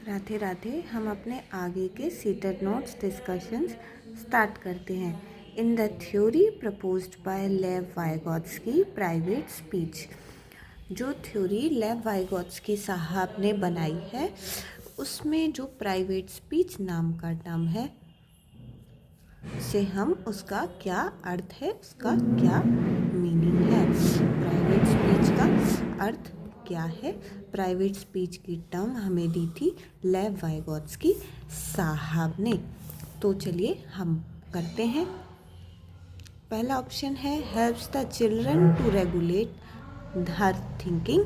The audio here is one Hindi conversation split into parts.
राधे राधे। हम अपने आगे के सीटेड नोट्स डिस्कशंस स्टार्ट करते हैं। In the theory proposed by लेव वाइगोत्स्की प्राइवेट स्पीच, जो थ्योरी लेव वाइगोत्स्की साहब ने बनाई है उसमें जो प्राइवेट स्पीच नाम का टर्म है से हम उसका क्या अर्थ है, उसका क्या मीनिंग है, प्राइवेट स्पीच का अर्थ क्या है। प्राइवेट स्पीच की टर्म हमें दी थी लेव वाइगोत्स्की साहब ने। तो चलिए हम करते हैं। पहला ऑप्शन है helps the children to regulate her thinking,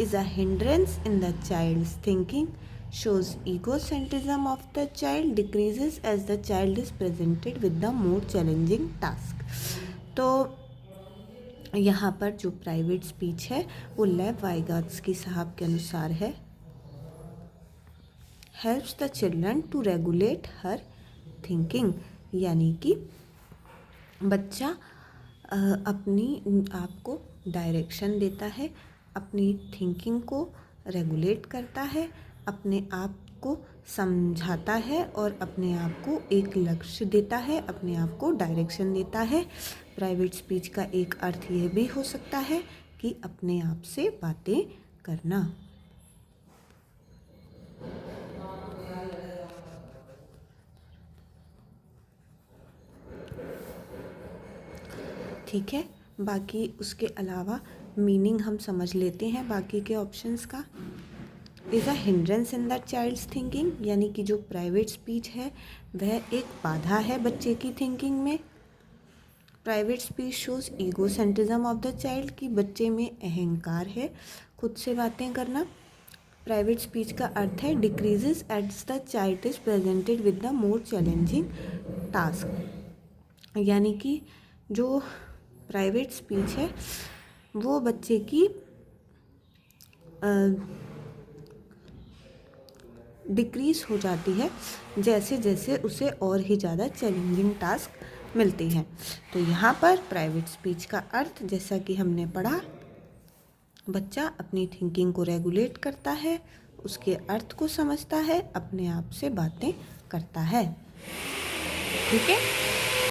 is a hindrance in the child's thinking, shows egocentrism of the child, decreases as the child is presented with the more challenging task। तो यहाँ पर जो प्राइवेट स्पीच है वो लेव वाइगोत्स्की साहब के अनुसार है helps the children to regulate her thinking, यानी कि बच्चा अपनी आप को डायरेक्शन देता है, अपनी थिंकिंग को रेगुलेट करता है, अपने आप को समझाता है और अपने आप को एक लक्ष्य देता है, अपने आप को डायरेक्शन देता है। प्राइवेट स्पीच का एक अर्थ यह भी हो सकता है कि अपने आप से बातें करना। ठीक है, बाकी उसके अलावा मीनिंग हम समझ लेते हैं बाकी के ऑप्शंस का। Is a hindrance in the child's thinking, यानी कि जो प्राइवेट स्पीच है वह एक बाधा है बच्चे की थिंकिंग में। Private speech shows egocentrism of the child, कि बच्चे में अहंकार है, खुद से बातें करना। प्राइवेट स्पीच का अर्थ है decreases as the child is presented with the more challenging task, यानी कि जो प्राइवेट स्पीच है वो बच्चे की डिक्रीज हो जाती है जैसे जैसे उसे और ही ज़्यादा चैलेंजिंग टास्क मिलते हैं। तो यहाँ पर प्राइवेट स्पीच का अर्थ, जैसा कि हमने पढ़ा, बच्चा अपनी थिंकिंग को रेगुलेट करता है, उसके अर्थ को समझता है, अपने आप से बातें करता है। ठीक है।